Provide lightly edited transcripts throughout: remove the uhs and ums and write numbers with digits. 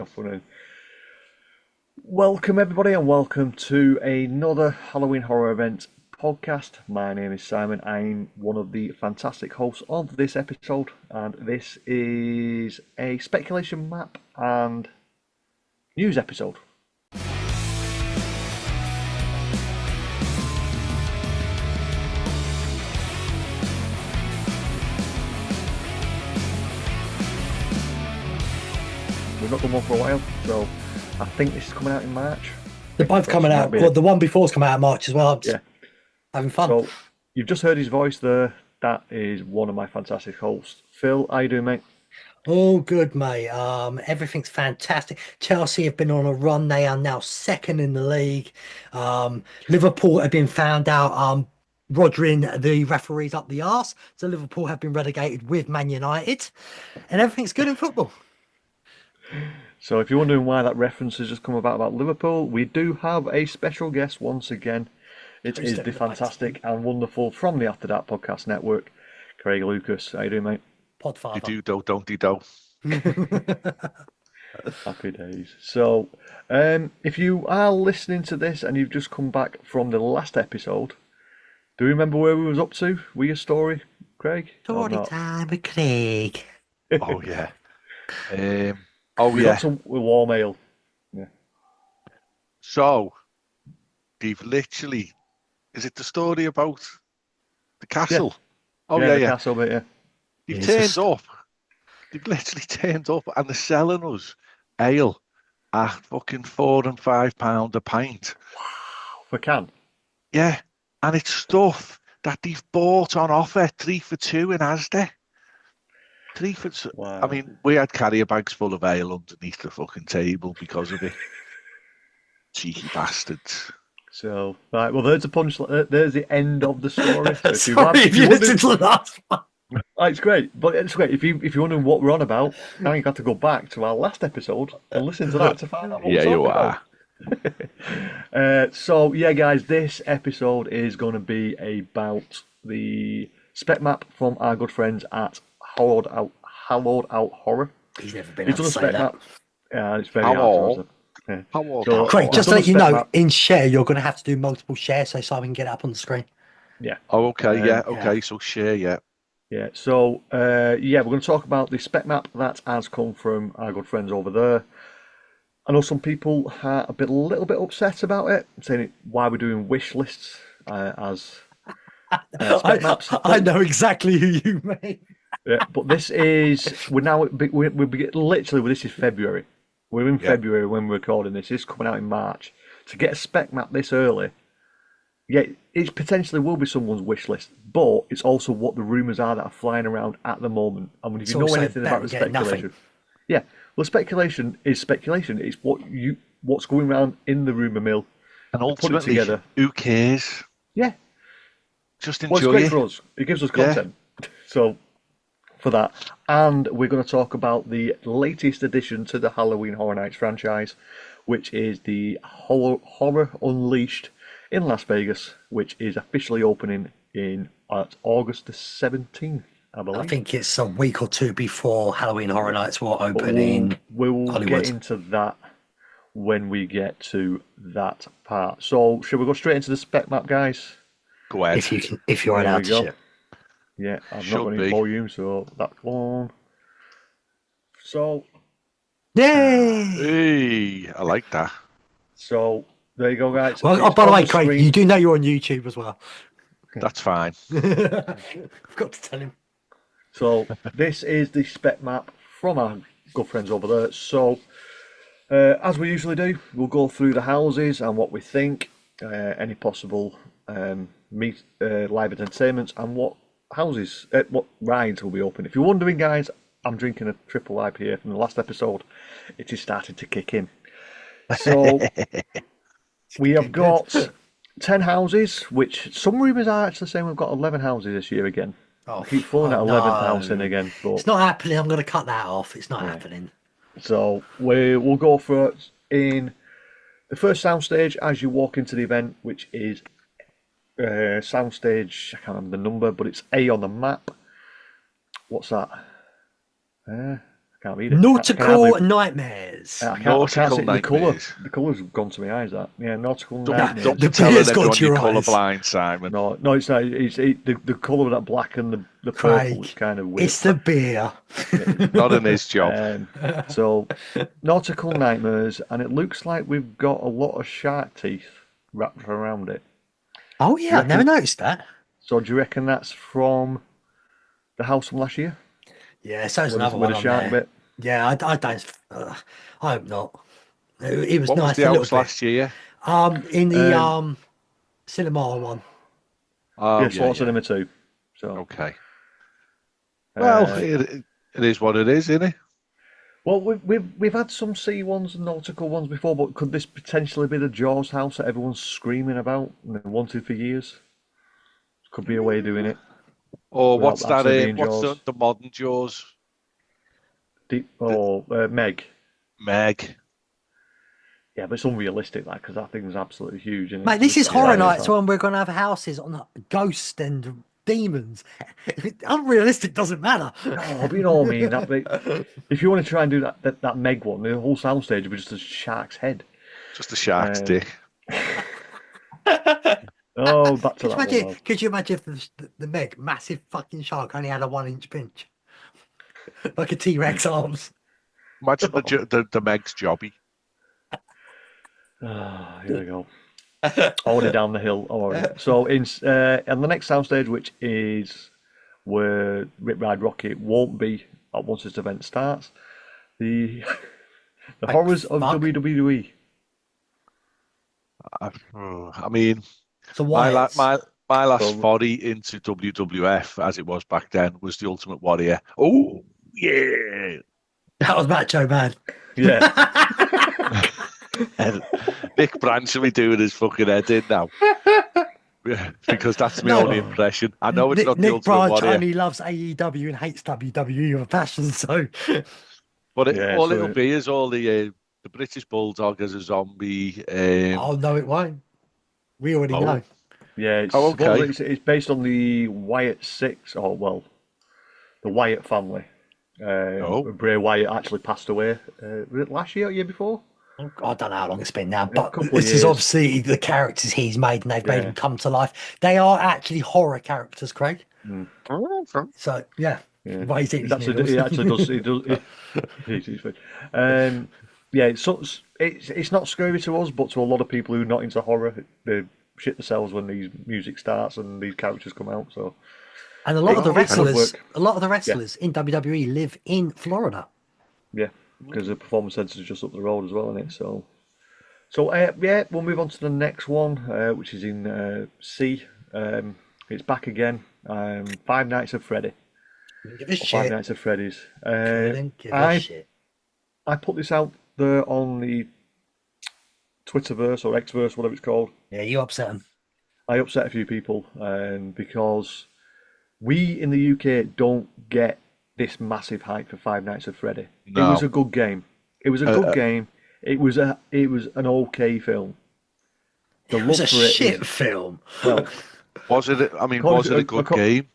Afternoon. Welcome everybody and welcome to another Halloween horror event podcast. My name is Simon. I'm one of the fantastic hosts of this episode, and this is a speculation map and news episode. We've not done one for a while, so I think this is coming out in March. They're both coming out. Well, the one before's coming out in March as well. I'm just having fun. So you've just heard his voice there. That is one of my fantastic hosts. Phil, how you doing, mate? Oh, good, mate. Everything's fantastic. Chelsea have been on a run. They are now second in the league. Liverpool have been found out Rodgering the referees up the arse. So Liverpool have been relegated with Man United. And everything's good in football. So if you're wondering why that reference has just come about Liverpool, we do have a special guest once again. It is the fantastic and wonderful from the After That Podcast Network, Craig Lucas. How you doing, mate? Podfather. You do, don't you, do. Happy days. So, if you are listening to this and you've just come back from the last episode, do you remember where we was up to with your story, Craig? Story time with Craig. Oh, yeah. We got some warm ale. Yeah. So, they've literally... Is it the story about the castle? Yeah. Oh, yeah. Yeah. Castle bit, yeah. They've turned up. They've literally turned up and they're selling us ale at fucking £4 and £5 a pint. Wow. For can? Yeah. And it's stuff that they've bought on offer, 3 for 2 in Asda. 3 for 2. Wow. I mean, we had carrier bags full of ale underneath the fucking table because of it. Cheeky bastards. So, right, well, there's the punchline. There's the end of the story. So Sorry if you listened to the last one. It's great, but it's great. If you're wondering what we're on about, now you've got to go back to our last episode and listen to that to find out what Yeah, you are. So, yeah, guys, this episode is going to be about the spec map from our good friends at Hallowed Out Horror. He's never been able to say that. Map. Yeah, it's very hard. Yeah. So, Craig, just to let you know, in share, you're going to have to do multiple shares so Simon can get it up on the screen. Yeah. Oh, okay, okay, so share, yeah. Yeah, so, we're going to talk about the spec map that has come from our good friends over there. I know some people are a little bit upset about it, saying why we're doing wish lists as spec maps. I know exactly who you mean. Yeah, but this is, literally, this is February. We're in February when we're recording this. It's coming out in March. To get a spec map this early, yeah, it potentially will be someone's wish list, but it's also what the rumours are that are flying around at the moment. I mean, if you know anything about the speculation, well, speculation is speculation. It's what's going around in the rumour mill, and ultimately, put it together. Who cares? Yeah, just enjoy it's great for us. It gives us content. So, for that, and we're going to talk about the latest addition to the Halloween Horror Nights franchise, which is the Horror Unleashed in Las Vegas, which is officially opening at August the 17th, I believe. I think it's a week or two before Halloween Horror Nights will open in We'll Hollywood. get into that when we get to that part. So, should we go straight into the spec map, guys? Go ahead. If you're allowed to share. Yeah, I've not got any volume, so that's one. So, yay! Hey, I like that. So, there you go, guys. Well, by the way, Craig, you do know you're on YouTube as well. That's fine. I've got to tell him. So, this is the spec map from our good friends over there. So, as we usually do, we'll go through the houses and what we think, any possible live entertainments, and what rides will be open. If you're wondering, guys, I'm drinking a triple IPA from the last episode. It is starting to kick in. So, we have got 10 houses, which some rumours are actually saying we've got 11 houses this year again. I keep falling at 11th house in again. But it's not happening. I'm going to cut that off. It's not happening. So we'll go for it in the first soundstage as you walk into the event, which is soundstage, I can't remember the number, but it's A on the map. What's that? Can't read it. Nautical Nightmares. I can't Nautical see the colour. Nightmares. The colour's gone to my eyes. That Nautical Don't Nightmares. be The telling beard's gone everyone to you're your eyes. colourblind, Simon. No, it's not. The colour of that black and the purple Craig, is kind of weird. it's the beer. Not in his job. So, Nautical Nightmares, and it looks like we've got a lot of shark teeth wrapped around it. Oh yeah, I've never noticed that. So, do you reckon that's from the house from last year? Yeah, so there's With another with one a on shark there. bit? Yeah, I don't. I hope not. It was What was nice the a little house bit. last year? In the cinema one. Oh, Yeah, Slaughter Cinema 2. So, Okay. Well, it is what it is, isn't it? well, we've had some sea ones and nautical ones before, but could this potentially be the Jaws house that everyone's screaming about and they wanted for years? Could be a way of doing it. Or Without what's that? actually being What's Jaws. the modern Jaws? Meg. Meg. Yeah, but it's unrealistic, like, because that thing's absolutely huge. Isn't it? Mate, this is Yeah, Horror it's Nights like- when we're going to have houses on ghosts and demons. Unrealistic doesn't matter. Oh, but you know what I mean. If you want to try and do that Meg one, the whole soundstage would be just a shark's head. Just a shark's dick. Oh, back to that one. though. Could you imagine if the Meg, massive fucking shark, only had a 1-inch pinch? Like a T-Rex arms. Imagine the Meg's jobby. Here we go. Already down the hill. Already. So in and the next soundstage, which is where Rip Ride Rocket won't be once this event starts, the horrors of fuck. WWE. I mean, So my why? last Well- foray into WWF, as it was back then, was the Ultimate Warrior. Oh, yeah. That was Macho Man. Yeah. And Nick Branch will be doing his fucking head in now. Yeah, because that's my No. only impression. I know it's not the Nick Ultimate Branch Warrior, only loves AEW and hates WWE with a passion. So but Yeah, all so it'll be is all the British Bulldog as a zombie. oh no, it won't. We already Oh. know. Yeah. It's, Oh, okay. well, it's based on the Wyatt Six, or well, the Wyatt family. Bray Wyatt actually passed away. Was it last year or year before? I don't know how long it's been now, but couple of this is years. obviously the characters he's made, and they've made Yeah. them come to life. They are actually horror characters, Craig. So yeah, Yeah. why he's eating his He actually noodles. does. He does. He eats his food. Yeah, it's not scary to us, but to a lot of people who are not into horror, they shit themselves when these music starts and these characters come out. So And a lot of the It could wrestlers, work. a lot of the wrestlers in WWE live in Florida. yeah, because the performance centre is just up the road as well, isn't it? So yeah, we'll move on to the next one, which is in C. It's back again. Five Nights at Freddy. Give a Five shit. Nights at Freddy's. Couldn't give a I shit. I put this out there on the Twitterverse or Xverse, whatever it's called. Yeah, you upset him. I upset a few people because we in the UK don't get this massive hype for Five Nights at Freddy. No. It was a good game. It was a good game. It was an okay film. The It was a love for it shit is- film. well, Was it? I mean, Call was it it a a- good a co- game?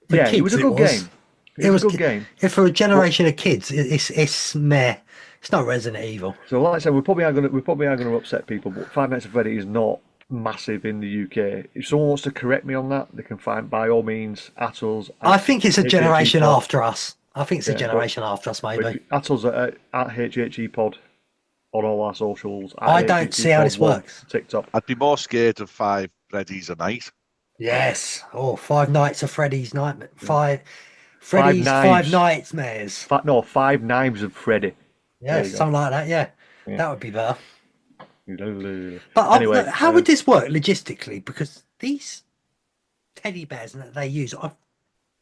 For yeah, it was kids, a good game. It was a good game. For a generation of kids, it's meh. It's not Resident Evil. So, like I said, we probably are going to upset people, but Five Nights at Freddy is not massive in the UK. If someone wants to correct me on that, they can find by all means at us. I think it's a HHE generation Pod. after us. I think it's a Yeah, but- generation after us, But maybe. at us at HHE Pod on all our socials. at I don't HHE see how Pod this 1, works. TikTok. I'd be more scared of 5 Freddy's a night. Yes. Oh, Five Nights of Freddy's Nightmare. Freddy's Knives. Five Nightmares. Five Knives of Freddy. Yeah, There you go. something like that. Yeah, that would be better. Anyway, But how would this work logistically? Because these teddy bears that they use are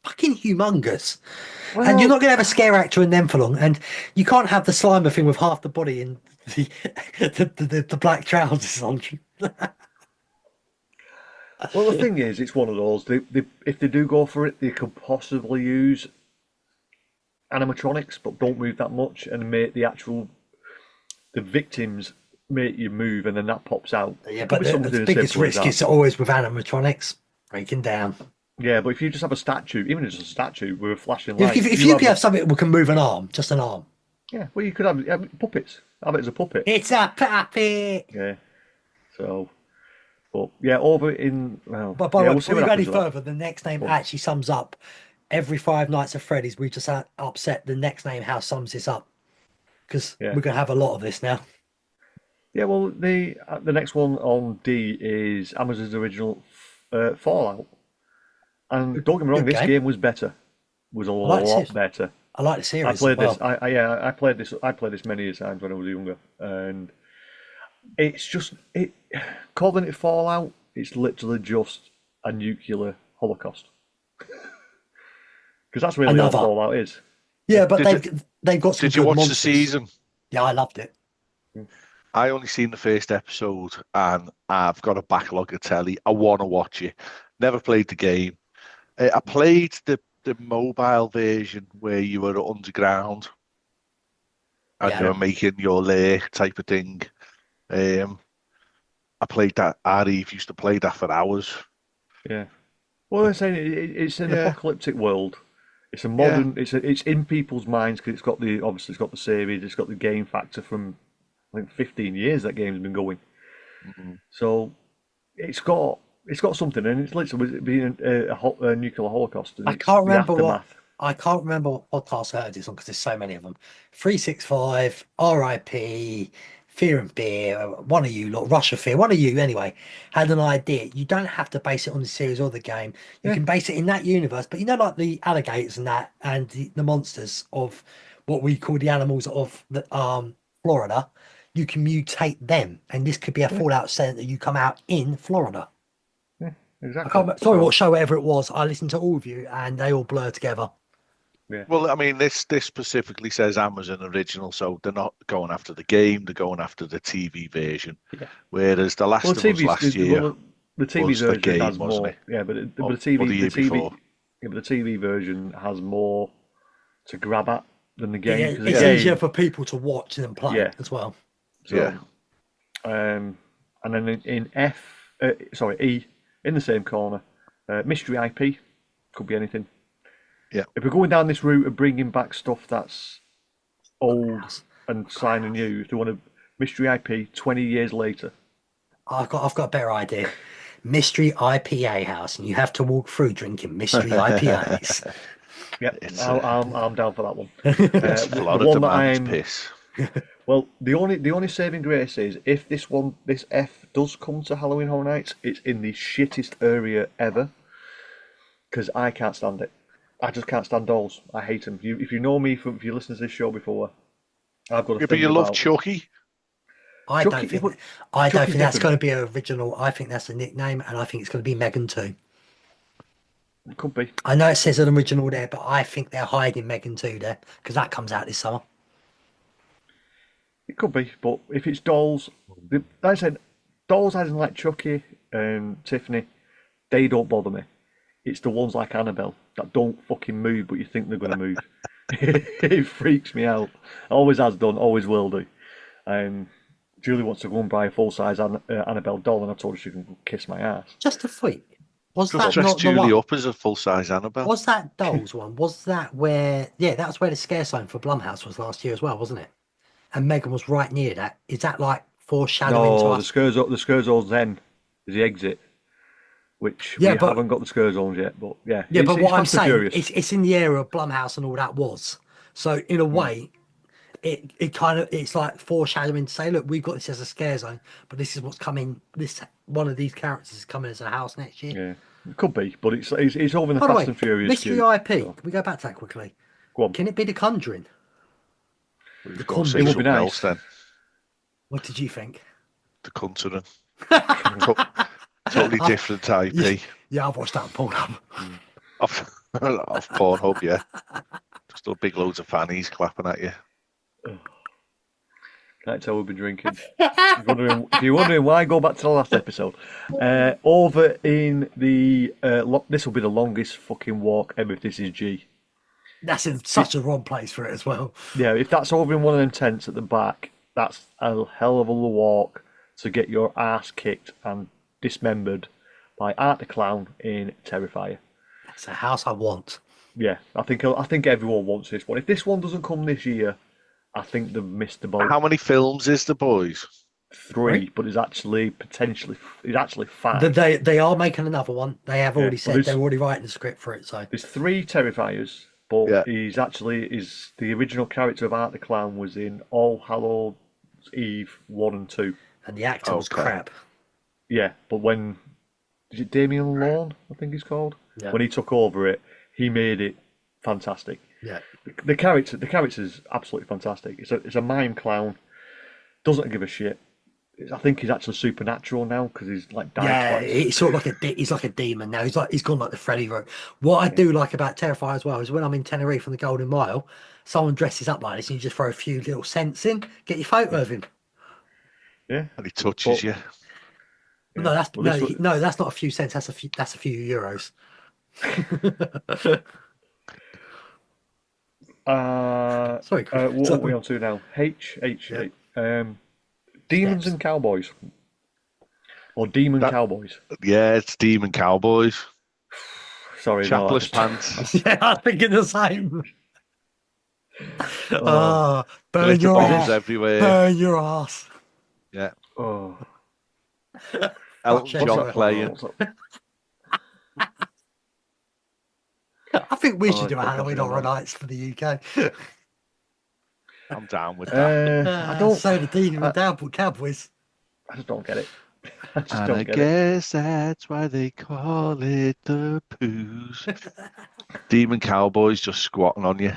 fucking humongous, and you're not going to have a scare actor in them for long. And you can't have the Slimer thing with half the body and the black trousers on. Well, the thing is, it's one of those. If they do go for it, they could possibly use animatronics, but don't move that much, and make the victims make you move, and then that pops out. Yeah, Could but be the something as biggest simple as risk that. is always with animatronics breaking down. Yeah, but if you just have a statue, even just a statue with a flashing If, light, if, if you could have something that can move an arm, just an arm. yeah, well, you could have puppets. Have it as a puppet. It's a puppet. Yeah. So, but yeah, over in well, But by the yeah, way, we'll see before you what go any happens with that. further, the next name Go on. actually sums up every Five Nights at Freddy's. We just upset the next name, how sums this up. Because Yeah. we're going to have a lot of this now. Yeah, well, the next one on D is Amazon's original Fallout, and don't get me wrong, Good this game. game was better, was a I like lot this. better. I like the I series as played well. this. I played this. I played this many times when I was younger, and it's just calling it Fallout. It's literally just a nuclear holocaust because that's really all Another. Fallout is. Yeah, but Did they've got some Did you good watch the monsters. season? Yeah, I loved it. I only seen the first episode, and I've got a backlog of telly. I want to watch it. Never played the game. I played the mobile version where you were underground and Yeah. you were making your lair type of thing. I played that. Arif used to play that for hours. Yeah. Well, they're saying it's an Yeah. apocalyptic world. It's a modern. It's in people's minds because it's got obviously it's got the series. It's got the game factor from I think 15 years that game's been going. Mhm. So it's got something, and it's literally being a nuclear holocaust. And I it's can't the remember aftermath. I can't remember what podcast I heard this on because there's so many of them. 365, RIP, Fear and Beer, one of you lot, Russia Fear, one of you anyway, had an idea. You don't have to base it on the series or the game. You Yeah. can base it in that universe. But you know, like the alligators and that, and the monsters of what we call the animals of the Florida, you can mutate them, and this could be a Yeah. Fallout set that you come out in Florida. Yeah, I exactly. can't remember, sorry So, what show, whatever it was. I listened to all of you, and they all blur together. yeah. Well, I mean, this specifically says Amazon original, so they're not going after the game; they're going after the TV version. Yeah. Whereas The Last Well, of Us last year the TV was the version game, has wasn't more. it? Yeah, but Or the TV, the year before. yeah, but the TV version has more to grab at than the game. Yeah, 'Cause it's the game, easier for people to watch and play Yeah. as well. So, Yeah. and then in E, in the same corner, mystery IP could be anything. Yeah. If we're going down this route of bringing back stuff that's old and signing new, if they want a mystery IP 20 years later, I've got a better idea. Mystery IPA house, and you have to walk through drinking mystery IPAs. yeah, It's, I'm down for that one. It's The Florida one that man's I'm piss. well, the only saving grace is if this F does come to Halloween Horror Nights, it's in the shittest area ever because I can't stand it. I just can't stand dolls. I hate them. If you know me from if you listen to this show before, I've got a Yeah, but thing you love about Chucky. I Chucky- don't think but I don't Chucky's think that's different. going to be an original. I think that's a nickname, and I think it's going to be Megan too. It could be. I know it says an original there, but I think they're hiding Megan 2 there because that comes out this summer. It could be, but if it's dolls, like I said, dolls as in like Chucky and Tiffany, they don't bother me. It's the ones like Annabelle that don't fucking move, but you think they're going to move. It freaks me out. Always has done, always will do. Julie wants to go and buy a full-size Annabelle doll, and I told her she can kiss my ass. Just a freak. Was Just that dress not the Julie one? up as a full-size Annabelle. Was that Dolls one? Was that where? Yeah, that was where the scare zone for Blumhouse was last year as well, wasn't it? And Megan was right near that. Is that like foreshadowing to No, us? the Skurzo's then is the exit, which Yeah, we but- haven't got the Skurzones yet. But yeah, Yeah, but it's what I'm Fast and saying, Furious. it's in the area of Blumhouse and all that was. So in a way, it kind of it's like foreshadowing to say, look, we've got this as a scare zone, but this is what's coming. This one of these characters is coming as a house next year. Yeah, it could be, but it's over in the By the Fast way, and Furious. mystery queue, IP. so. Can we go back to that quickly? Go on. Can it be The Conjuring? We've The got to say Conjuring. It would be something nice. else then. What did you think? The Conjuring. Totally different IP. Yeah, I've watched that on Pornhub. Off Pornhub, yeah. Just a big loads of fannies clapping at you. Can't tell we've been drinking. If you're wondering why, go back to the last episode. Over in the this will be the longest fucking walk ever. If this is G. That's in such a wrong place for it as well. Yeah, if that's over in one of them tents at the back, that's a hell of a walk to get your ass kicked and dismembered by Art the Clown in Terrifier. It's a house I want. Yeah, I think everyone wants this one. If this one doesn't come this year, I think they've missed the boat. How many films is the boys? 3, but it's actually it's actually 5. They are making another one. They have Yeah, already well, said they're already writing the script for it. So There's 3 Terrifiers, but Yeah. he's actually is the original character of Art the Clown was in All Hallows Eve 1 and 2. and the actor was Okay. crap. Yeah, but when is it Damien Lawn? I think he's called. Yeah. When he took over it, he made it fantastic. Yeah. The character's absolutely fantastic. It's a mime clown. Doesn't give a shit. I think he's actually supernatural now because he's like died Yeah, twice. he's sort of like he's like a demon now. He's gone like the Freddy route. What I do like about Terrifier as well is when I'm in Tenerife on the Golden Mile, someone dresses up like this and you just throw a few little scents in, get your photo of him. Yeah. And he touches But- you. No, that's Well, this was- no, that's not a few cents. That's a few euros. Sorry, Chris. what are we on to now? HHN. Demons Steps. and Cowboys. Or Demon That- Cowboys. Yeah, it's Demon Cowboys. Sorry, no, Chapless pants. Yeah, I'm thinking the same. Oh. Burn Glitter your bombs ass. everywhere. Burn your ass. Yeah. Oh. Elton What's John that? playing. What's that? I think we Oh, should do a fuck, Halloween I feel Horror bad. Nights for the UK. I'm down with that. I don't. So the Demon I- and Cowboys. I just don't get it. I just And don't I get it. guess that's why they call it the poos. Demon Cowboys just squatting on you.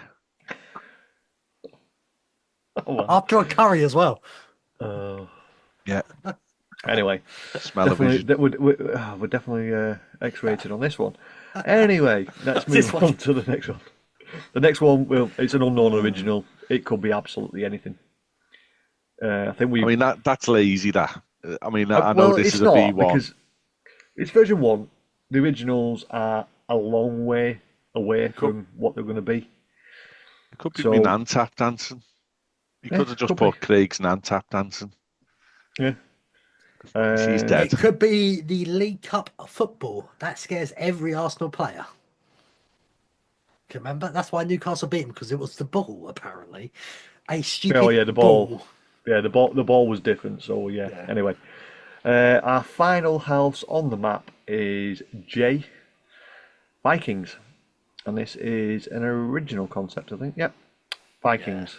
Oh, well. After a curry as well. Yeah. Anyway, Smell of definitely, vision. we're definitely X-rated on this one. Anyway, let's This move one. on to the next one. The next one, well, it's an unknown original. It could be absolutely anything. I think we. I mean, that's lazy, that. I mean, I know well, this it's is a not B1. because it's version 1. The originals are a long way away from what they're going to be. It could be so- me Nan tap dancing. You Yeah, could have just could put Craig's Nan tap dancing. Yeah. She's dead. It could be the League Cup of football. That scares every Arsenal player. Can you remember? That's why Newcastle beat them, because it was the ball, apparently. A stupid Oh, yeah, the ball. Yeah, the ball was different. So yeah. Yeah. Anyway, our final house on the map is J Vikings, and this is an original concept, I think. Yep, Vikings.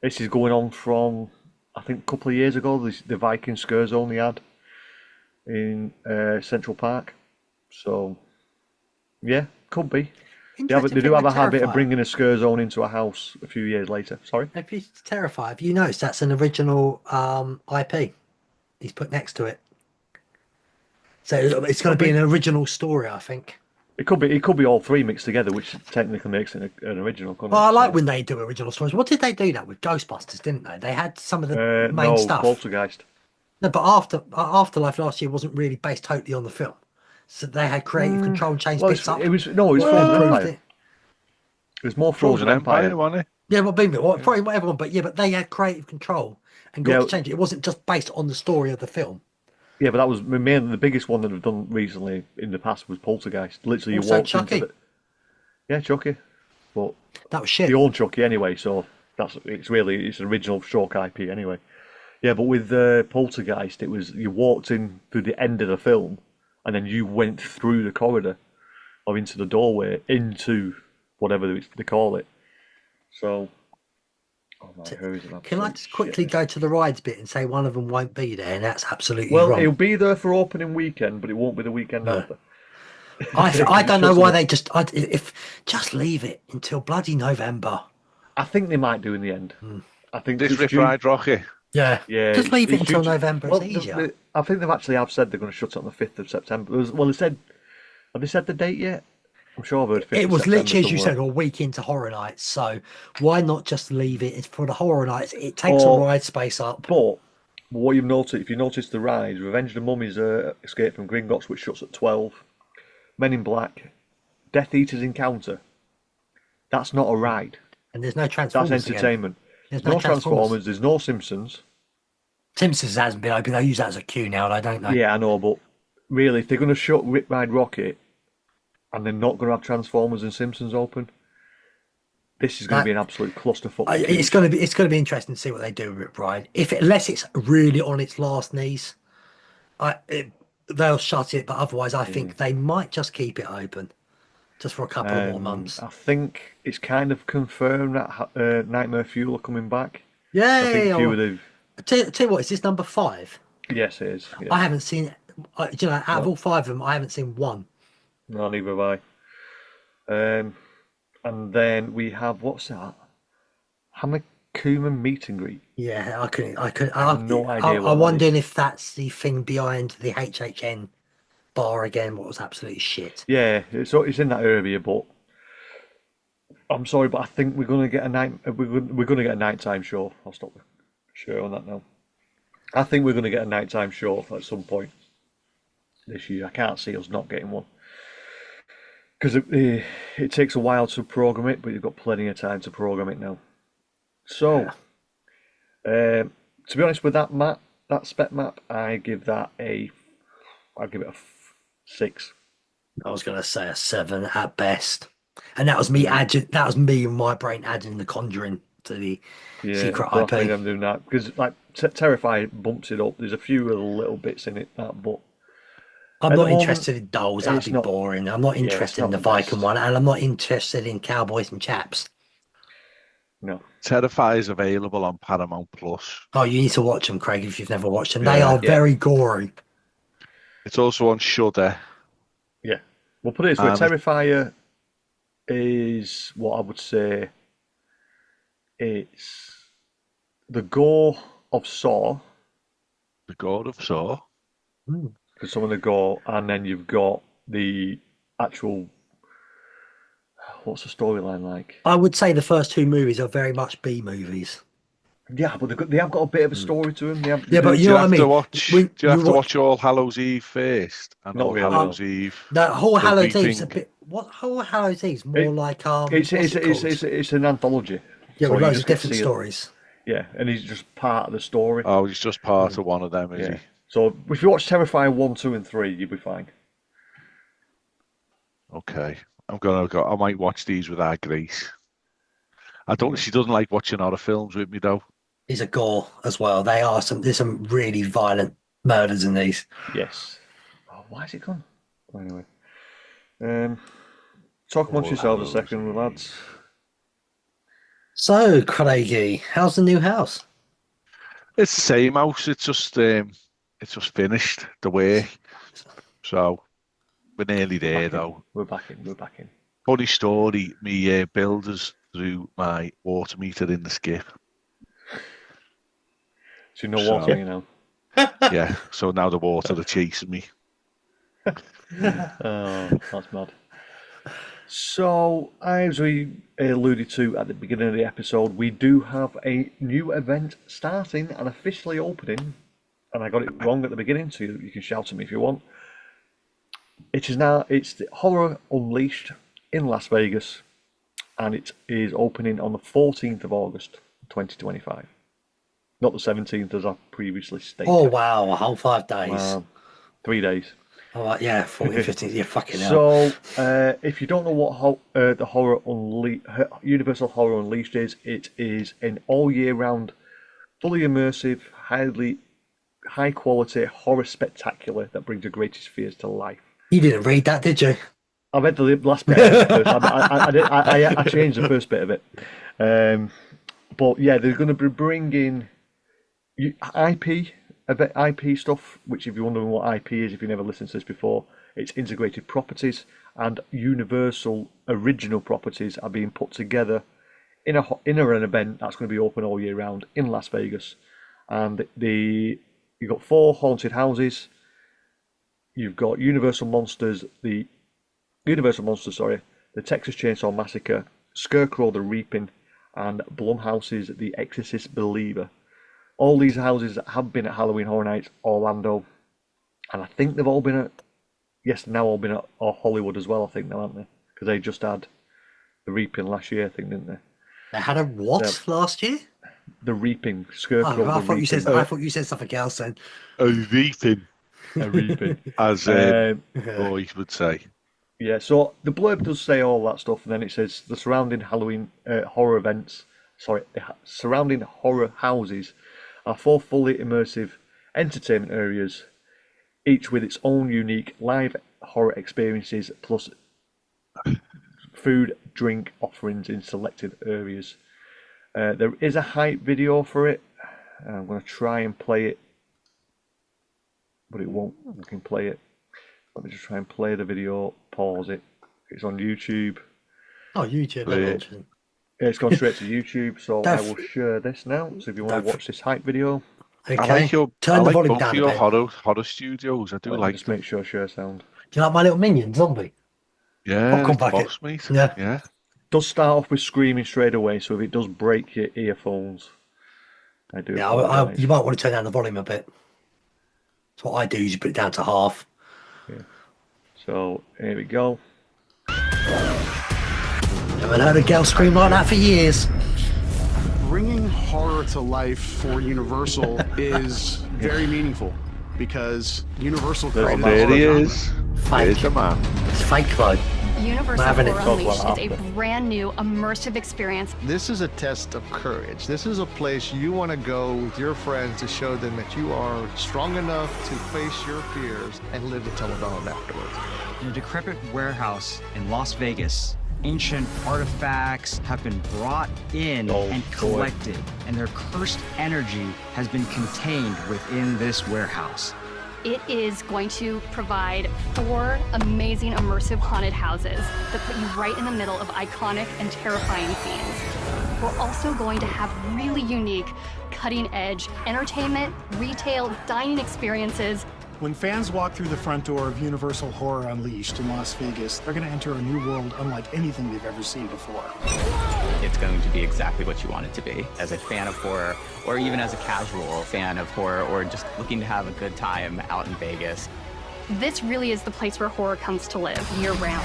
This is going on from I think a couple of years ago. The Viking scare zone they had in Central Park. So yeah, could be. They Interesting do thing have a with habit of Terrifier. bringing a scare zone into a house a few years later. Sorry. If you Terrifier, have you noticed that's an original IP he's put next to it? So it's going to be an original story, I think. It could be all 3 mixed together, which technically makes it an original. Couldn't Well, it? I like So, when they do original stories. What did they do that with Ghostbusters, didn't they? They had some of the main no, stuff. Poltergeist. No, but Afterlife last year wasn't really based totally on the film. So they had creative control and changed Well, bits up. it was Frozen improved Empire. it. It was more Frozen Frozen Empire. Empire, wasn't it? Yeah, well, probably everyone, but yeah, but they had creative control and got Yeah. to change it. It wasn't just based on the story of the film. Yeah, but that was mainly the biggest one that I've done recently in the past was Poltergeist. Literally, Also you walked Chucky. into the... Yeah, Chucky. But That was shit. they own Chucky anyway, so it's an original Shock IP anyway. Yeah, but with Poltergeist, it was you walked in through the end of the film, and then you went through the corridor or into the doorway into whatever they call it. So, oh my, who is it? Can I just quickly go to the rides bit and say one of them won't be there, and that's absolutely Well, wrong. it'll be there for opening weekend, but it won't be the weekend after. I don't know Just why a- they just leave it until bloody November. I think they might do in the end. I think This it's Rip due- Ride Rocky. Yeah, Yeah, just leave it it's due until to- November. Well, It's easier. I think they've actually have said they're going to shut it on the 5th of September. They said, have they said the date yet? I'm sure I've heard 5th It of was September literally, as you somewhere. said, a week into Horror Nights. So why not just leave it? It's for the Horror Nights. It takes Or- a ride space up. But what you've noticed, if you notice the rides, Revenge of the Mummies, Escape from Gringotts, which shuts at 12, Men in Black, Death Eater's Encounter. That's not a ride. And there's no That's Transformers again. entertainment. There's No no Transformers. There's no Simpsons. Simpsons hasn't been open. They use that as a queue now, don't they? Yeah, I know, but really, if they're going to shut Rip Ride Rocket, and they're not going to have Transformers and Simpsons open, this is going to be an absolute clusterfuck. It's going to be interesting to see what they do with it, Brian. Unless it's really on its last knees, they'll shut it. But otherwise, I think they might just keep it open, just for a couple of more months. I think it's kind of confirmed that Nightmare Fuel are coming back. Yeah. I think a few of the. Tell you what, is this number 5? Yes, it is. Yeah. I haven't seen. Out of all 5 of them, I haven't seen one. No, neither have I. And then we have, what's that? Hamakuman meet and greet. Yeah, I couldn't. I have no idea what I'm that wondering is. if that's the thing behind the HHN bar again. What was absolutely shit. Yeah, it's in that area, but I'm sorry, but I think we're going to get a nighttime show. I'll stop the show on that now. I think we're going to get a nighttime show at some point this year. I can't see us not getting one. Because it takes a while to program it, but you've got plenty of time to program it now. So, to be honest with that spec map, I give it a 6. I was going to say a 7 at best, and that was me adding. That was me and my brain adding the Conjuring to the secret I IP. think I'm doing that because like Terrifier bumps it up. There's a few little bits in it but. I'm not interested in dolls. That'd be boring. I'm not interested in the Viking one, and I'm not interested in Cowboys and Chaps. No. Terrifier is available on Paramount Plus. Oh, you need to watch them, Craig, if you've never watched them. They are very gory. It's also on Shudder. Yeah. We'll put it this way. Terrifier is what I would say it's the gore of Saw. The gore of Saw? For some of the gore, and then you've got the actual. What's the storyline like? I would say the first 2 movies are very much B movies. Yeah, but they have got a bit of a story to them. But you know what I mean. Do you have to watch All Hallows Eve first? And Not All really. Hallows Eve. The Whole Hallows Reaping. Eve's a bit. What Whole Hallows Eve's more like It's an anthology. Yeah, so with you loads just of get to different see it. stories. Yeah, and he's just part of the story. Oh, he's just part of one of them, is he? So if you watch Terrifier 1, 2, and 3, you'll be fine. Okay, I might watch these with our Grace. She doesn't like watching horror films with me though. These are gore as well. There's some really violent murders in these. Yes. Oh, why is it gone? Anyway, talk amongst yourselves a second, lads. So, Craigie, how's the new house? It's the same house. It's just finished the work, so we're nearly there though. We're back in. Funny story. Me builders threw my water meter in the skip. So you know water, you know. Yeah. So now the water are chasing me. Oh, that's mad. So, as we alluded to at the beginning of the episode, we do have a new event starting and officially opening. And I got it wrong at the beginning, so you can shout at me if you want. It's the Horror Unleashed in Las Vegas, and it is opening on the 14th of August, 2025. Not the 17th, as I previously stated. Oh, wow, a whole 5 days. 3 days. Oh, yeah, 14, 15, yeah, fucking hell. So, if you don't know what the Universal Horror Unleashed is, it is an all-year-round, fully immersive, high-quality horror spectacular that brings your greatest fears to life. You didn't read that, did you? I read the last bit of it first. I changed the first bit of it. But yeah, they're going to be bringing IP stuff, which if you're wondering what IP is, if you've never listened to this before, it's integrated properties, and Universal original properties are being put together in an event that's going to be open all year round in Las Vegas. And you've got 4 haunted houses. You've got Universal Monsters, the Texas Chainsaw Massacre, Scarecrow the Reaping, and Blumhouse's The Exorcist Believer. All these houses have been at Halloween Horror Nights Orlando, and I think they've all been at Hollywood as well, I think now, haven't they? Because they just had The Reaping last year, I think, didn't they? They had a what last year? The Reaping, Scarecrow. I thought you said something else then. A reaping. A Reaping. As boys would say. Yeah, so the blurb does say all that stuff, and then it says the surrounding Halloween horror events, sorry, the surrounding horror houses are four fully immersive entertainment areas, each with its own unique live horror experiences, plus food, drink offerings in selected areas. There is a hype video for it. I'm going to try and play it, but it won't. We can play it. Let me just try and play the video, pause it. It's on YouTube. Oh, YouTube. Great. It's gone straight to YouTube, so I Don't will share this now. So if you want don't to watch this hype video, Okay. I like your, I Turn the like volume both down of a your bit. horror studios. I do let me like just them. make sure share sound. Do you like my little minion zombie? Yeah, Popcorn it's bucket. boss, mate. Yeah. Yeah. Does start off with screaming straight away, so if it does break your earphones, I do Yeah, apologise. you might want to turn down the volume a bit. That's what I do, is you put it down to half. Yeah. So here we go. Haven't heard a girl scream like that for years. Bringing horror to life for Universal is very meaningful because Universal created the There horror he genre. is. Fake. There's the man. It's fake though. Universal Having it Horror talk Unleashed about is a after. brand new immersive experience. This is a test of courage. This is a place you want to go with your friends to show them that you are strong enough to face your fears and live to tell about them afterwards. In a decrepit warehouse in Las Vegas, ancient artifacts have been brought in Oh, and boy. collected, and their cursed energy has been contained within this warehouse. It is going to provide 4 amazing immersive haunted houses that put you right in the middle of iconic and terrifying scenes. We're also going to have really unique, cutting-edge entertainment, retail, dining experiences. When fans walk through the front door of Universal Horror Unleashed in Las Vegas, they're going to enter a new world unlike anything they've ever seen before. It's going to be exactly what you want it to be. As a fan of horror, or even as a casual fan of horror, or just looking to have a good time out in Vegas. This really is the place where horror comes to live year-round.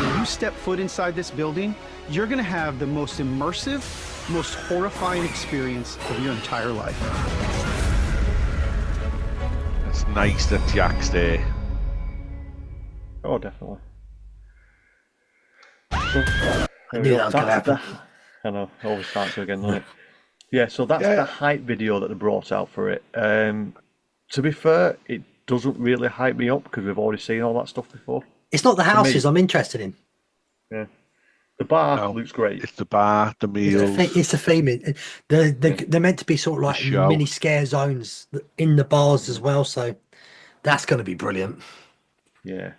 When you step foot inside this building, you're going to have the most immersive, most horrifying experience of your entire life. It's nice that Jack's there. Oh, definitely. So, I knew that was going to happen. I know, it always starts again, doesn't it? Yeah, so that's Yeah. the hype video that they brought out for it. To be fair, it doesn't really hype me up because we've already seen all that stuff before. It's not the houses I'm interested in. Yeah. The bar No. looks great. It's the bar, the meals. It's the theming. They're meant to be sort of like show. mini scare zones in the bars as well. So that's going to be brilliant. Yeah.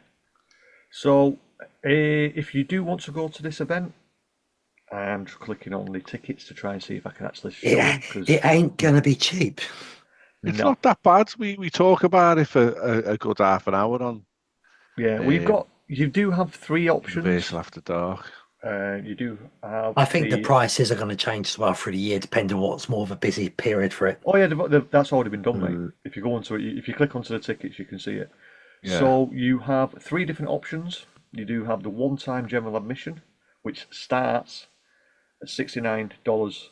So, if you do want to go to this event, I'm just clicking on the tickets to try and see if I can actually show them. 'Cause It ain't going to be cheap. It's no. not that bad. We talk about it for a good half an hour on Yeah, you do have 3 options. Universal After Dark. You do have. I think the prices are going to change as well through the year, depending on what's more of a busy period for it. Oh yeah, that's already been done, mate. If you go onto it, if you click onto the tickets, you can see it. Yeah. So you have 3 different options. You do have the one-time general admission, which starts at $69,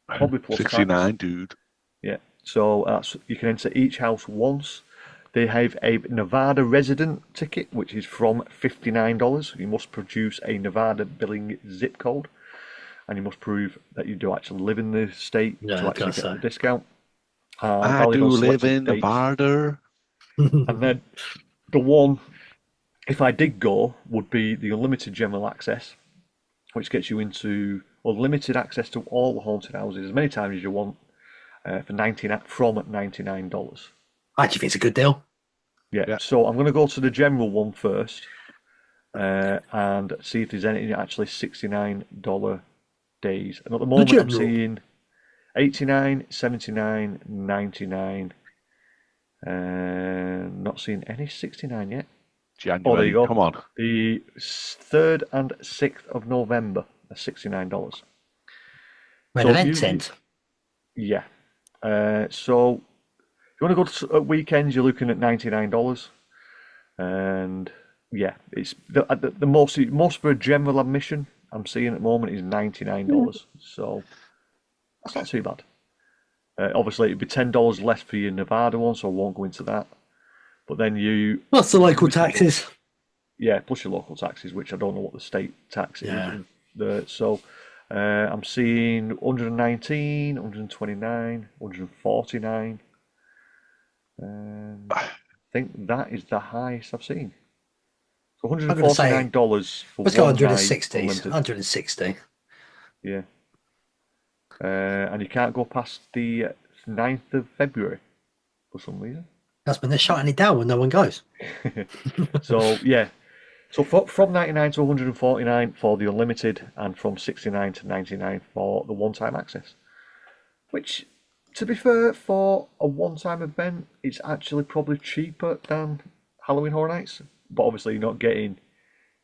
probably plus tax. 69, dude. Yeah. So you can enter each house once. They have a Nevada resident ticket, which is from $59. You must produce a Nevada billing zip code, and you must prove that you do actually live in the state Yeah, to actually that's get the so. discount. I Valid do on live selected in dates. Nevada. And then the one, if I did go, would be the unlimited general access, which gets you into unlimited access to all the haunted houses as many times as you want from $99. I actually think it's a good deal. Yeah. So I'm going to go to the general one first and see if there's any actually $69 days. And at the moment I'm general? seeing 89, 79, 99. Not seeing any 69 yet. January. Oh, there you go. Come on. The 3rd and 6th of November are $69. When So event you- ends. Yeah. So if you want to go to at weekends, you're looking at $99. And yeah, it's the most for a general admission I'm seeing at the moment is $99. So that's not too bad. Obviously, it'd be $10 less for your Nevada one, so I won't go into that. But then What's the local taxes? Yeah, plus your local taxes, which I don't know what the state tax is. Yeah. So I'm seeing 119, 129, 149. I think that is the highest I've seen. So $149 for let's go one night 160. unlimited. 160. Yeah. And you can't go past the 9th of February for some reason. That's when they're shutting it down when no one goes. So yeah. So from 99 to 149 for the unlimited, and from 69 to 99 for the one-time access. Which, to be fair, for a one-time event, it's actually probably cheaper than Halloween Horror Nights. But obviously, you're not getting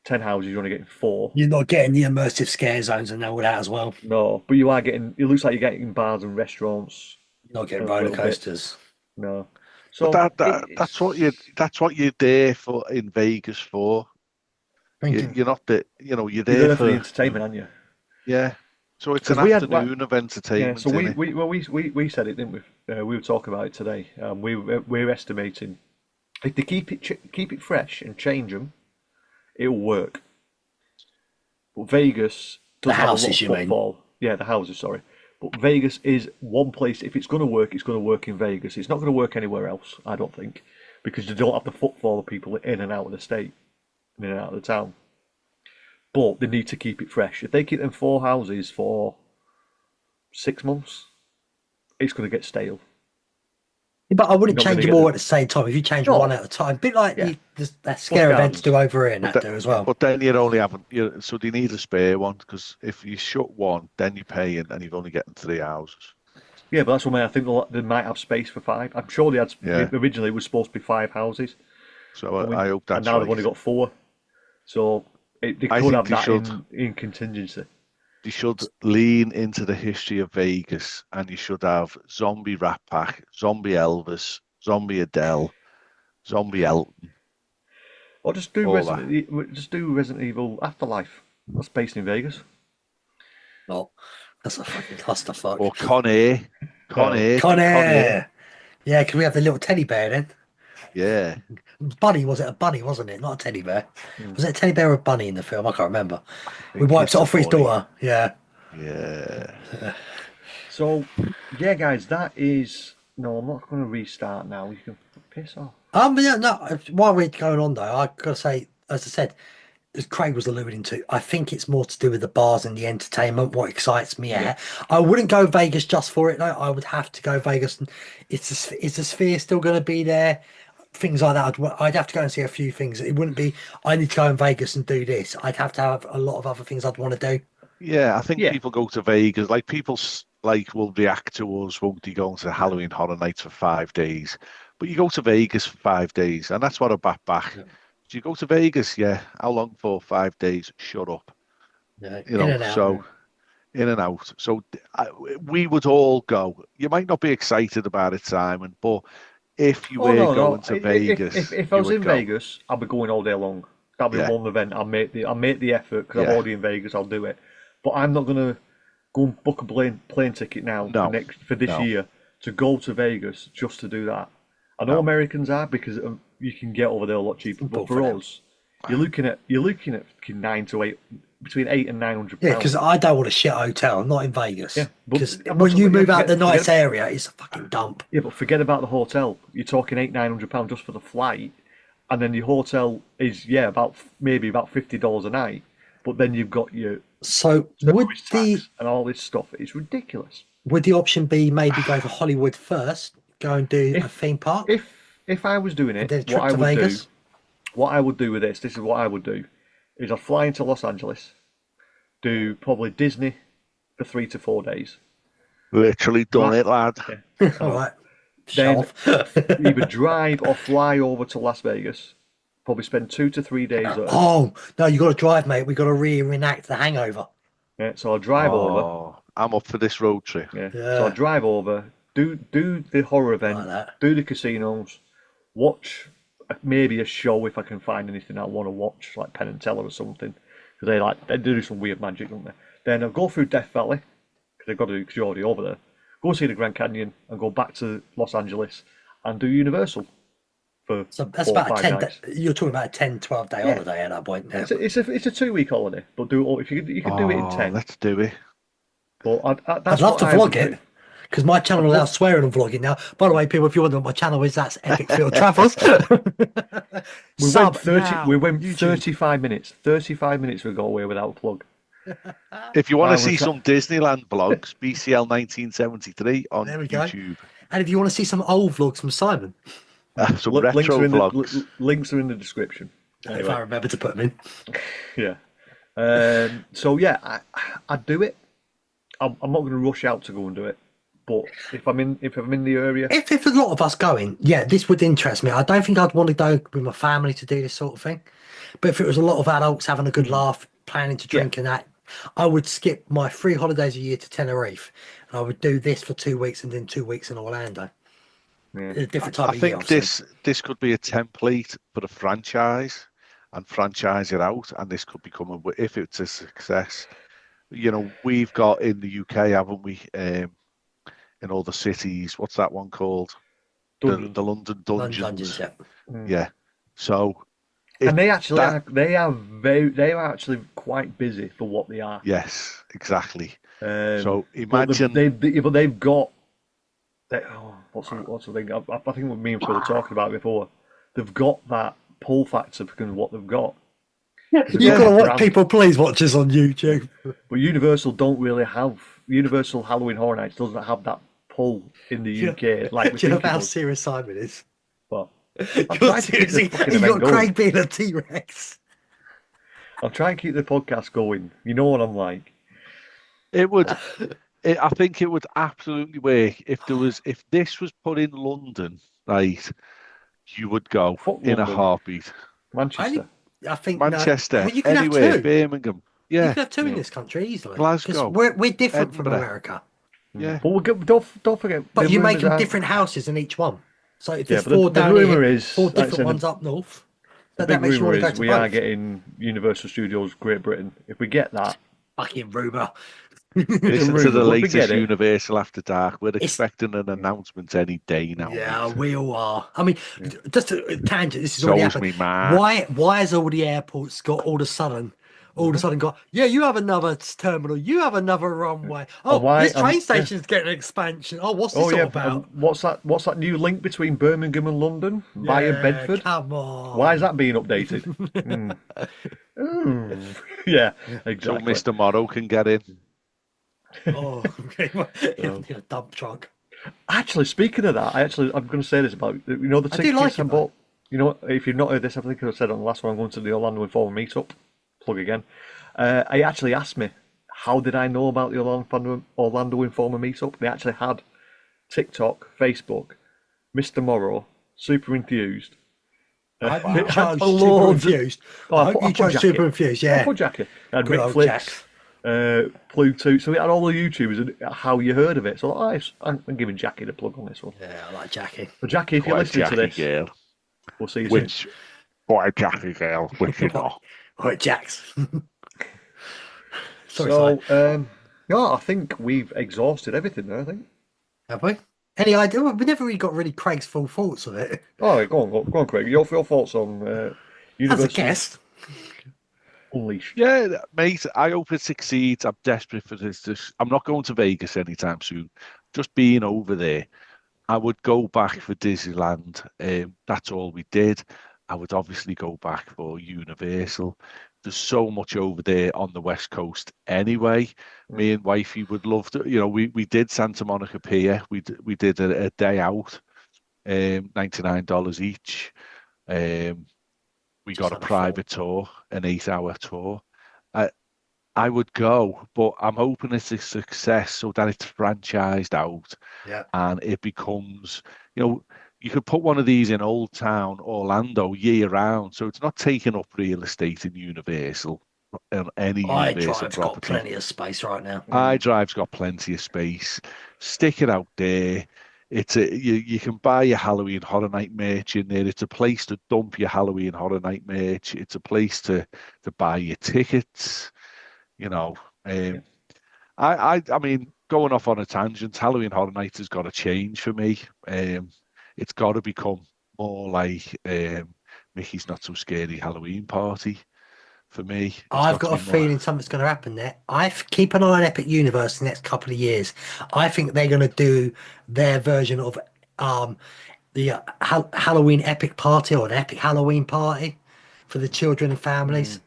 10 houses; you're only getting 4. You're not getting the immersive scare zones and all that as well. No, but you are getting. It looks like you're getting bars and restaurants. You're not getting a roller little bit. coasters. No. So But that's what you're there for in Vegas for. You're not the, you're you're there there for the entertainment, aren't you? Yeah. So it's an 'Cause we had, afternoon of entertainment. Yeah, so innit? we said it, didn't we? We were talking about it today. We're estimating if they keep it fresh and change them, it'll work. But Vegas does have a lot of footfall. Yeah, the houses. Sorry, but Vegas is one place. If it's going to work, it's going to work in Vegas. It's not going to work anywhere else, I don't think, because you don't have the footfall of people in and out of the state, in and out of the town. But they need to keep it fresh. If they keep them 4 houses for 6 months, it's going to get stale. But I wouldn't change them all at the same time. If you change one at a time, a bit like the scare events do over here and that do as well. But then you're only having, so they need a spare one, because if you shut one, then you're paying and you've only getting 3 houses. Yeah, but that's what I think they might have space for 5. I'm sure they had. Originally, it was supposed to be 5 houses. So I hope that's and now they've only got 4. So they could have that in contingency. They should lean into the history of Vegas, and you should have Zombie Rat Pack, Zombie Elvis, Zombie Adele, Zombie Elton. Or just do Resident Evil Afterlife. That's based in Vegas. No, that's a fucking clusterfuck. Or Con Air. Yeah, because we have the little teddy bear then. Yeah. Bunny, was it a bunny, wasn't it? Not a teddy bear. Was it a teddy bear or a bunny in the film? I can't remember. We wiped it off for his daughter. Yeah. Yeah. So, yeah, guys, that is... No, I'm not going to restart now. You can piss off. Yeah, no, while we're going on, though, I've got to say, as I said, as Craig was alluding to, I think it's more to do with the bars and the entertainment, what excites me. Yeah. I wouldn't go Vegas just for it, though. I would have to go Vegas. And is the Sphere still going to be there? Things like that. I'd have to go and see a few things. It wouldn't be, I need to go in Vegas and do this. I'd have to have a lot of other things I'd want to do. Yeah, I think people go to Vegas. Like, people will react to us, won't they, going to Halloween Horror Nights for 5 days. But you go to Vegas for 5 days, and that's what I back. Yeah. Do you go to Vegas? Yeah. How long for? 5 days. Shut up. Yeah, in and out. So we would all go. You might not be excited about it, Simon, but if you were going to Vegas, if I was in Vegas, I'd be going all day long. That'd be one event. I'll make the effort because I'm already in Vegas. I'll do it. But I'm not gonna go and book a plane ticket now for this year to go to Vegas just to do that. I know Americans are, because you can get over there a lot cheaper. But for us, you're looking at between £800 and £900. Yeah, because I don't want a shit hotel. I'm not in Vegas. Yeah, because when you move out the nice area, it's a fucking dump. Yeah, but forget about the hotel. You're talking £800-900 just for the flight, and then your hotel is maybe about $50 a night. But then you've got your and all this stuff. It's ridiculous. Would the option be maybe go for Hollywood first, go and do a theme park? If I was doing it, what I would do with this is what I would do, is I'd fly into Los Angeles, do probably Disney for 3 to 4 days. Literally done it, lad. Yeah. All right. Then either drive or fly over to Las Vegas. Probably spend 2 to 3 days there. Oh, no, you got to drive, mate. We got to reenact The Hangover. Yeah, so I'll drive over. I'm up for this road trip. Yeah. So I'll drive over, do the horror event, do the casinos, watch maybe a show if I can find anything I want to watch, like Penn and Teller or something, because they do some weird magic, don't they? Then I'll go through Death Valley, because they've got to do, because you're already over there. Go see the Grand Canyon and go back to Los Angeles and do Universal for So that's 4 or about a 5 10 nights. You're talking about a 10, 12 day Yeah. holiday at that point. Yeah. It's a 2 week holiday, but do it all, if you could do it in 10. Let's do it. But I'd that's love what to I would vlog do. it because my channel I'd allows love- swearing and vlogging now. By the way, people, if you wonder what my channel is, that's Epic Field Travels. We Sub went 30. now, We went YouTube. 35 minutes. 35 minutes we got away without a plug. If you want I to see was- some Disneyland vlogs, BCL 1973 on There we go. YouTube. And if you want to see some old vlogs from Simon, Some Links retro are in vlogs. links are in the description. if Anyway. I remember to put them in. Yeah. So yeah, I'd do it. I'm not going to rush out to go and do it. But if I'm in the area, If a lot of us going, yeah, this would interest me. I don't think I'd want to go with my family to do this sort of thing. But if it was a lot of adults having a good laugh, planning to drink and that, I would skip my 3 holidays a year to Tenerife, and I would do this for 2 weeks and then 2 weeks in Orlando. A different type I of year. think this could be a template for a franchise and franchise it out, and this could become if it's a success. You know, we've got in the UK, haven't we? In all the cities, what's that one called? The London Dungeons. Dungeons, yeah. Yeah. So, and they actually are actually quite busy for what they are. Yes, exactly. So but imagine they've got. What's the thing? I think me and Phil were talking about it before. They've got that pull factor because of what they've got. You've got to watch people please watch us on YouTube. But Universal don't really have Universal Halloween Horror Nights doesn't have that pull in the UK like we Do you know think it how does. serious Simon is? But You're seriously, you got Craig being a T-Rex. I'll try and keep the podcast going. You know what I'm like. it would. I think it would absolutely work if this was put in London, right? You would go in London. a heartbeat. Manchester. I think Manchester, you can anywhere, have 2. Birmingham. You Yeah, can have 2 in this country easily. Glasgow, We're different from Edinburgh. America. Yeah. But don't forget. But the you're rumours making are- different houses in each one. So if Yeah, there's but the 4 down rumour here, is 4 like I different said, ones up north. The That big makes you want rumour to go is to we both. are getting Universal Studios Great Britain. If we get that, Fucking rumour. Listen rumour, to the but we latest get it. Universal After Dark. We're expecting an announcement any day now. Yeah, mate. we all are. I mean, just a tangent. This is So already is happened. me man. Why has all the airports got all of a sudden got? Yeah, you have another terminal. You have another runway. Oh, why- this train yeah. station's getting an expansion. Oh, what's this all about? What's that new link between Birmingham and London via Yeah, Bedford? Come on. Why is that being updated? Yeah, So exactly. Mr. Morrow can get in. Oh, okay. In a dump truck. Actually, speaking of that, I'm going to say this about the I do tickets like I it, bought. You know, if you've not heard this, I think I said it on the last one. I'm going to the Orlando Informer meetup. Plug again. I actually asked me how did I know about the Orlando Informer meetup. They actually had TikTok, Facebook, Mr. Morrow, Super Enthused. I hope It you had chose Super loads of- Infused. Oh, I I hope put you chose Jackie. Super Infused, yeah. I put Jackie. And Good Rick old Flicks, Pluto. So it had all the YouTubers and how you heard of it. So I'm giving Jackie the plug on this one. Yeah, I like Jackie. But Jackie, if you're Quite listening to Jackie this, girl. we'll see you Which, what a Jackie girl, which you know. Oh, Jax. Sorry, soon. Si. So, yeah, I think we've exhausted everything there, I think. Have we? Any idea? We never really got really Craig's full thoughts of it. Oh, go on, Craig. Your thoughts on As a Universal guest. Unleashed? Yeah, mate, I hope it succeeds. I'm desperate for this. I'm not going to Vegas anytime soon. Just being over there, I would go back for Disneyland. That's all we did. I would obviously go back for Universal. There's so much over there on the West Coast anyway. Me and wifey would love to. You know, we did Santa Monica Pier. We did a day out, $99 each. We got a private tour, an 8-hour tour. I would go, but I'm hoping it's a success so that it's franchised out. Yeah. And it becomes, you know, you could put one of these in Old Town, Orlando, year round. So it's not taking up real estate in Universal, on any Universal iDrive's got property. plenty of space right now. iDrive's got plenty of space. Stick it out there. You can buy your Halloween Horror Night merch in there. It's a place to dump your Halloween Horror Night merch. It's a place to buy your tickets. You know, I mean, going off on a tangent, Halloween Horror Night has got to change for me. It's got to become more like Mickey's Not So Scary Halloween Party for me. It's I've to got a be more- feeling something's going to happen there. Keep an eye on Epic Universe the next couple of years. I think they're going to do their version of the Halloween Epic Party or an Epic Halloween Party for the children and families.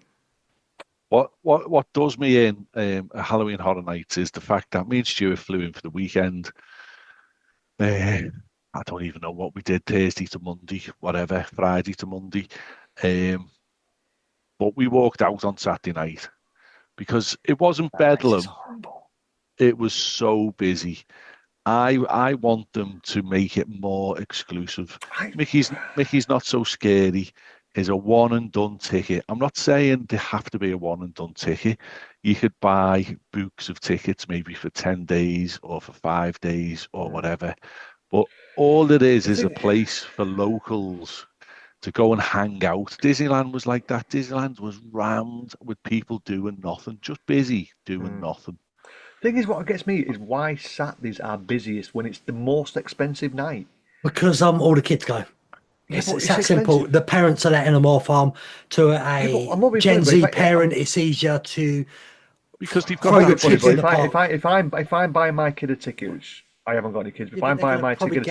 What does me in a Halloween Horror Nights is the fact that me and Stuart flew in for the weekend. I don't even know what we did, Thursday to Monday, whatever, Friday to Monday. But we walked out on Saturday night because it wasn't bedlam. It was so busy. I want them to make it more exclusive. Mickey's Not So Scary is a one and done ticket. I'm not saying they have to be a one and done ticket. You could buy books of tickets maybe for 10 days or for 5 days or whatever. But all it is a place for locals to go and hang out. Disneyland was like that. Disneyland was rammed with people doing nothing, just busy doing nothing. Thing is, what gets me is why Saturdays are busiest when it's the most expensive night. Because all the kids go. It's that simple. The parents are letting them off. To a Gen Z parent, it's easier to because they've throw got your kids in the park. If I'm buying my kid a ticket, which I haven't got any kids, but if I'm buying my ticket,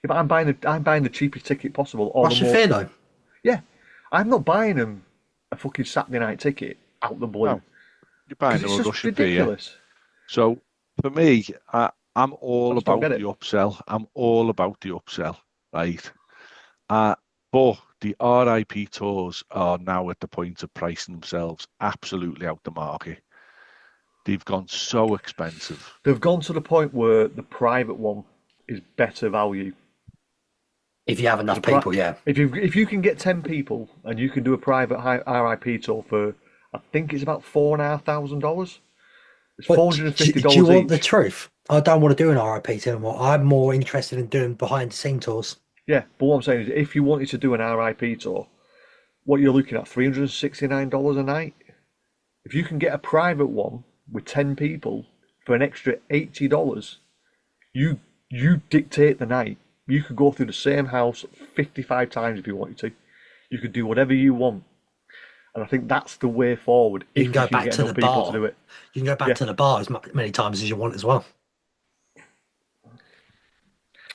I'm buying the cheapest ticket possible. What's your fear though? Yeah, I'm not buying them a fucking Saturday night ticket out the blue. No, you're buying them a Russian beer. So for me, I'm all about the upsell. I'm all about the upsell, right? But the RIP tours are now at the point of pricing themselves absolutely out the market. They've gone so expensive. They've gone to the point where the private one is better value. If you have enough people, yeah. If you can get 10 people and you can do a private RIP tour for, I think it's about $4,500. It's $450 Do you want each. the truth? I don't want to do an RIP tour anymore. I'm more interested in doing behind the scene tours. Yeah, but what I'm saying is, if you wanted to do an RIP tour, what you're looking at, $369 a night. If you can get a private one with 10 people for an extra $80, you dictate the night. You could go through the same house 55 times if you wanted to. You could do whatever you want. And I think that's the way forward. You can go back to the bar. To do it. You can go back to the bar as many times as you want as well.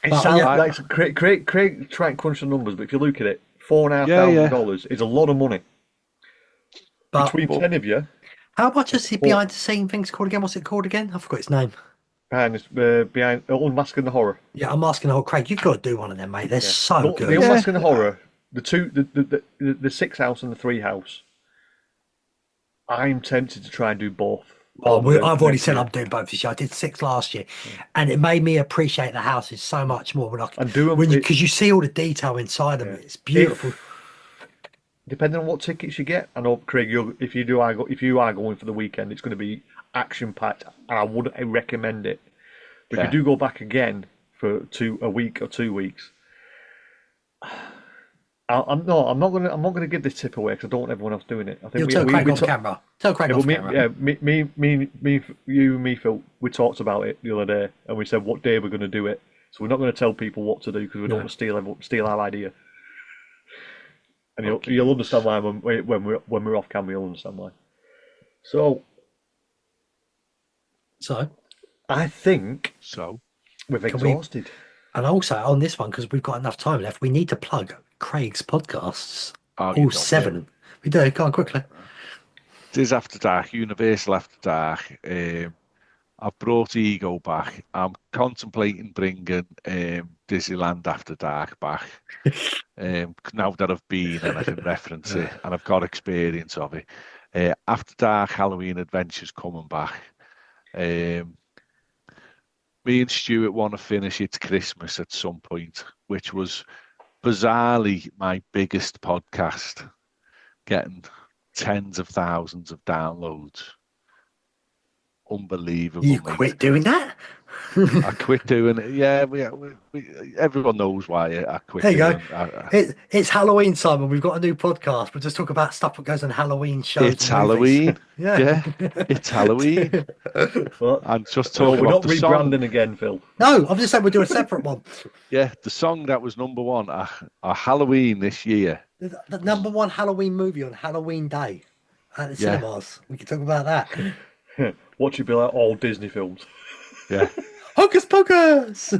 It sounds like Craig try and crunch the numbers, but if you look at it, $4,500 is a lot of money. But between 10 of you. How much is the behind the scene thing's called again? What's it called again? I forgot its name. Behind Unmasking the Horror. Yeah, Unmasking the Horror. Craig, you've got to do one of them, mate. They're so good. The Unmasking the Horror, the 6 house and the 3 house. I'm tempted to try and do both. I've already said I'm doing both this year. I did 6 last year, and it made me appreciate the houses so much more because you see all the detail inside them. It's beautiful. Depending on what tickets you get, I know Craig, if you are going for the weekend, it's going to be action packed, and I would recommend it. But if you do go back again for a week or 2 weeks, I'm not going to give this tip away because I don't want everyone else doing it. I think tell Craig off camera. Tell Craig off camera. Yeah, me, Phil, we talked about it the other day, and we said what day we're going to do it. So we're not going to tell people what to do because we don't want to steal our idea. And you'll understand why when we're off camera. You'll understand why. So I think we've exhausted. And also on this one, because we've got enough time left, we need to plug Craig's podcasts. All 7. We do. Go on quickly. It is After Dark, Universal After Dark. I've brought Ego back. I'm contemplating bringing Disneyland After Dark back. Now that I've been and I can reference it and I've got experience of it. After Dark Halloween Adventures coming back. Me and Stuart want to finish It's Christmas at some point, which was bizarrely my biggest podcast, getting tens of thousands of downloads. Unbelievable. You quit doing that? I quit doing it. Yeah, everyone knows why I quit. There you go. Doing It's Halloween, Simon. We've got a new podcast. We'll just talk about stuff that goes on Halloween shows. It's and movies. Halloween. Yeah, it's Halloween. But, I'm just well, talking we're about not the song. rebranding again, Phil. No, I'm just saying we'll do a separate one. Yeah, the song that was number one a Halloween this year. The number one Halloween movie on Halloween Day at the Yeah. cinemas. We can talk about that. What should be like all Disney films? Yeah. Hocus Pocus!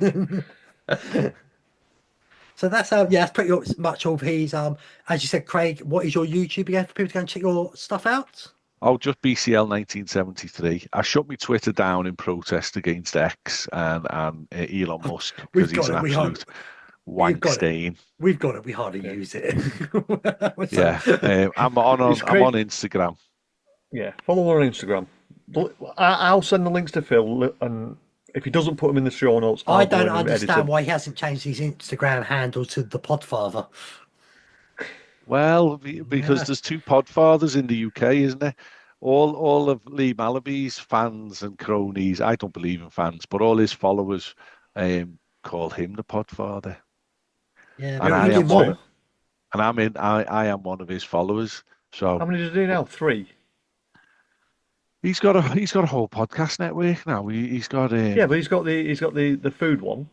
So that's that's pretty much all of his. As you said, Craig, what is your YouTube again for people to go and check your stuff out? Oh, just BCL 1973. I shut my Twitter down in protest against X and Elon Musk because he's an absolute wank stain. We've got it. We hardly use it. Yeah, I'm on Instagram. Yeah, follow her on Instagram. I'll send the links to Phil, and if he doesn't put them in the show notes, I don't understand why he hasn't changed his Instagram handle to the Podfather. Well, because there's two Podfathers in the UK, isn't there? All of Lee Malaby's fans and cronies, I don't believe in fans, but all his followers call him the Podfather. Yeah, and I am one of his followers. So how many does he do now? 3. He's got a whole podcast network now. He's got yeah, but he's got the food one.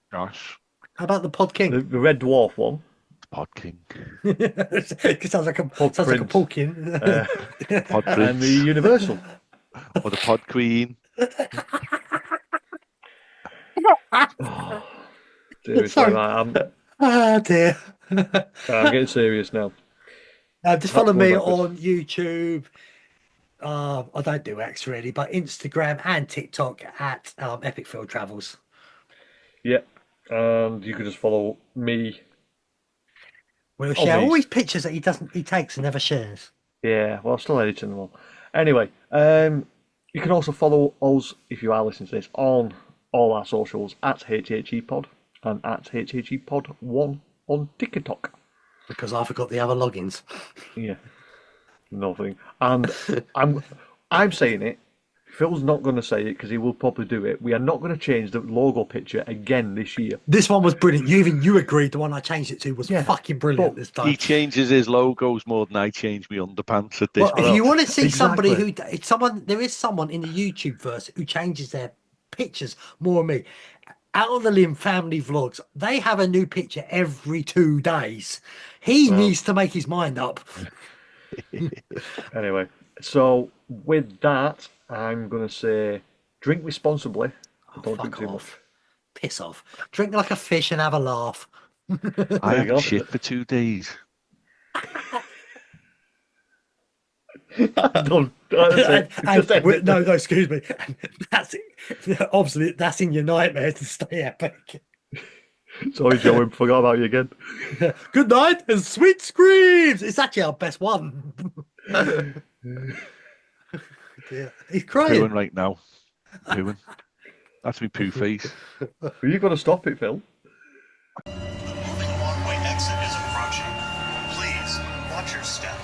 Gosh, how about the Pod King? The Red Dwarf one. Pod King. It sounds like a Porkin. Pod Prince. And the Universal. Or the Pod Queen. Seriously, dear. I'm getting serious now. Just follow me on YouTube. I don't do X really, but Instagram and TikTok at Epic Field Travels. Yeah, and you can just follow me. We'll share all his pictures that he takes and never shares. Yeah, well, I'm still editing them all. Anyway, you can also follow us if you are listening to this on all our socials at HHEPod and at HHEPod1 on TikTok. Because I forgot the other logins. Yeah. Nothing. And I'm saying it. Phil's not going to say it because he will probably do it. We are not going to change the logo picture again this year. This one was brilliant. You agreed the one I changed it to was fucking brilliant this time. He changes his logos more than I change my underpants at this point. If you want to see somebody there is someone in the YouTube verse who changes their pictures more than me. Out of the Lim family vlogs, they have a new picture every 2 days. He needs to make his mind up. Anyway, so with that, I'm going to say drink responsibly. Don't drink too much. Piss off. Drink like a fish and have a laugh. I had shit for 2 days. No, excuse me. That's obviously that's in your nightmare to stay epic. Sorry, Joe, I forgot about you again. Good night and sweet screams. It's actually our best one. Yeah, he's crying. Pooing right now. Pooing. That's me poo face. Well, you've got to stop it, Phil. The moving one-way exit is approaching. Please watch your step.